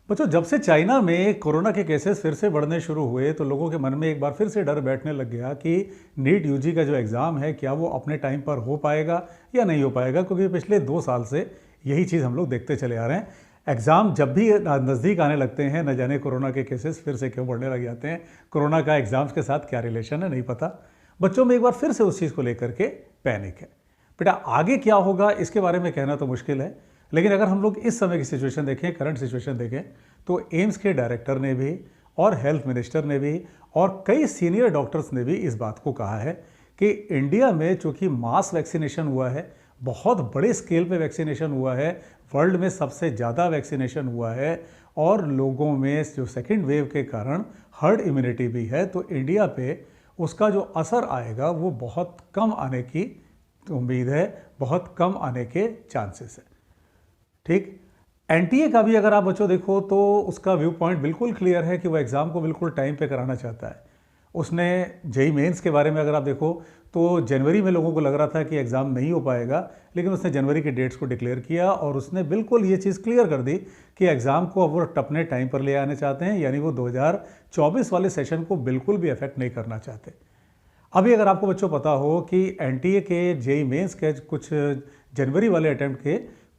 बच्चों, जब से चाइना में कोरोना के केसेस फिर से बढ़ने शुरू हुए तो लोगों के मन में एक बार फिर से डर बैठने लग गया कि नीट यूजी का जो एग्ज़ाम है क्या वो अपने टाइम पर हो पाएगा या नहीं हो पाएगा, क्योंकि पिछले 2 साल से यही चीज़ हम लोग देखते चले आ रहे हैं। एग्ज़ाम जब भी नज़दीक आने लगते हैं, न जाने कोरोना के केसेस फिर से क्यों बढ़ने लग जाते हैं। कोरोना का एग्ज़ाम्स के साथ क्या रिलेशन है नहीं पता। बच्चों में एक बार फिर से उस चीज़ को लेकर के पैनिक है। बेटा, आगे क्या होगा इसके बारे में कहना तो मुश्किल है, लेकिन अगर हम लोग इस समय की सिचुएशन देखें, करंट सिचुएशन देखें, तो एम्स के डायरेक्टर ने भी और हेल्थ मिनिस्टर ने भी और कई सीनियर डॉक्टर्स ने भी इस बात को कहा है कि इंडिया में चूंकि मास वैक्सीनेशन हुआ है, बहुत बड़े स्केल पे वैक्सीनेशन हुआ है, वर्ल्ड में सबसे ज़्यादा वैक्सीनेशन हुआ है और लोगों में जो सेकेंड वेव के कारण हर्ड इम्यूनिटी भी है, तो इंडिया पे उसका जो असर आएगा वो बहुत कम आने की उम्मीद है, बहुत कम आने के चांसेस है। ठीक। एनटीए का भी अगर आप बच्चों देखो तो उसका व्यू पॉइंट बिल्कुल क्लियर है कि वो एग्ज़ाम को बिल्कुल टाइम पे कराना चाहता है। उसने जेईई मेंस के बारे में अगर आप देखो तो जनवरी में लोगों को लग रहा था कि एग्ज़ाम नहीं हो पाएगा, लेकिन उसने जनवरी के डेट्स को डिक्लेयर किया और उसने बिल्कुल ये चीज़ क्लियर कर दी कि एग्ज़ाम को अब वो अपने टाइम पर ले आने चाहते हैं, यानी वो 2024 वाले सेशन को बिल्कुल भी अफेक्ट नहीं करना चाहते। अभी अगर आपको बच्चों पता हो कि एनटीए के जेईई मेंस के कुछ जनवरी वाले अटैम्प्ट के,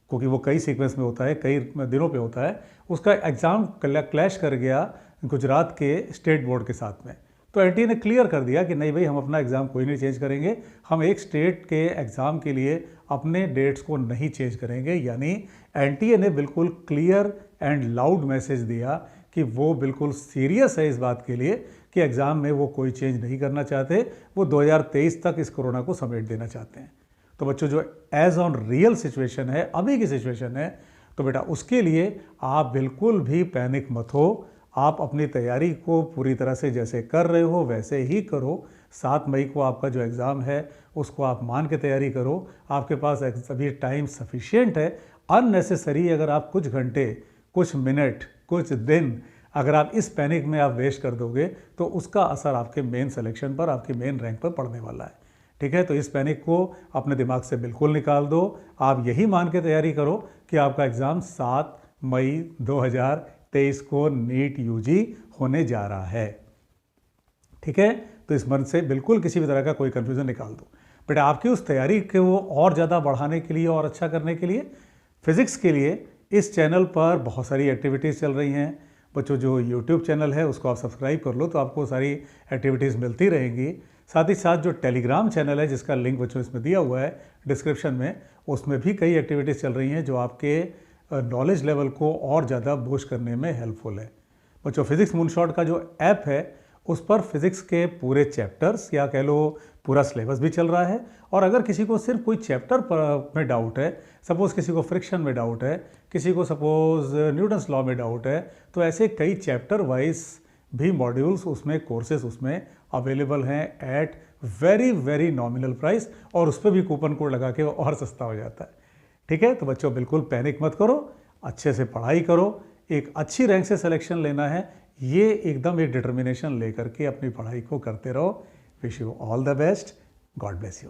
क्योंकि वो कई सीक्वेंस में होता है, कई दिनों पे होता है, उसका एग्ज़ाम क्लैश कर गया गुजरात के स्टेट बोर्ड के साथ में। तो एनटीए ने क्लियर कर दिया कि नहीं भाई, हम अपना एग्ज़ाम कोई नहीं चेंज करेंगे, हम एक स्टेट के एग्ज़ाम के लिए अपने डेट्स को नहीं चेंज करेंगे। यानी एनटीए ने बिल्कुल क्लियर एंड लाउड मैसेज दिया कि वो बिल्कुल सीरियस है इस बात के लिए कि एग्ज़ाम में वो कोई चेंज नहीं करना चाहते, वो 2023 तक इस कोरोना को समेट देना चाहते हैं। तो बच्चों, जो एज ऑन रियल सिचुएशन है, अभी की सिचुएशन है, तो बेटा उसके लिए आप बिल्कुल भी पैनिक मत हो। आप अपनी तैयारी को पूरी तरह से जैसे कर रहे हो वैसे ही करो। 7 मई को आपका जो एग्ज़ाम है उसको आप मान के तैयारी करो। आपके पास अभी टाइम सफिशिएंट है। अननेसेसरी अगर आप कुछ घंटे, कुछ मिनट, कुछ दिन अगर आप इस पैनिक में आप वेस्ट कर दोगे तो उसका असर आपके मेन सिलेक्शन पर, आपके मेन रैंक पर पड़ने वाला है। ठीक है, तो इस पैनिक को अपने दिमाग से बिल्कुल निकाल दो। आप यही मान के तैयारी करो कि आपका एग्ज़ाम 7 मई 2023 को नीट यूजी होने जा रहा है। ठीक है, तो इस मन से बिल्कुल किसी भी तरह का कोई कंफ्यूजन निकाल दो। बेटा, आपकी उस तैयारी को और ज़्यादा बढ़ाने के लिए और अच्छा करने के लिए फिज़िक्स के लिए इस चैनल पर बहुत सारी एक्टिविटीज़ चल रही हैं। बच्चों, जो यूट्यूब चैनल है उसको आप सब्सक्राइब कर लो तो आपको सारी एक्टिविटीज़ मिलती रहेंगी। साथ ही साथ जो टेलीग्राम चैनल है जिसका लिंक बच्चों इसमें दिया हुआ है डिस्क्रिप्शन में, उसमें भी कई एक्टिविटीज़ चल रही हैं जो आपके नॉलेज लेवल को और ज़्यादा बूस्ट करने में हेल्पफुल है। बच्चों, फिज़िक्स मूनशॉट का जो ऐप है उस पर फिज़िक्स के पूरे चैप्टर्स या कह लो पूरा सिलेबस भी चल रहा है। और अगर किसी को सिर्फ कोई चैप्टर में डाउट है, सपोज़ किसी को फ्रिक्शन में डाउट है, किसी को सपोज़ न्यूटन्स लॉ में डाउट है, तो ऐसे कई चैप्टर वाइज भी मॉड्यूल्स उसमें, कोर्सेज उसमें अवेलेबल हैं at very very nominal price, और उस पर भी कूपन कोड लगा के वो और सस्ता हो जाता है। ठीक है, तो बच्चों बिल्कुल पैनिक मत करो, अच्छे से पढ़ाई करो। एक अच्छी रैंक से सिलेक्शन लेना है, ये एकदम एक डिटर्मिनेशन लेकर के अपनी पढ़ाई को करते रहो। Wish you all the best. God bless you.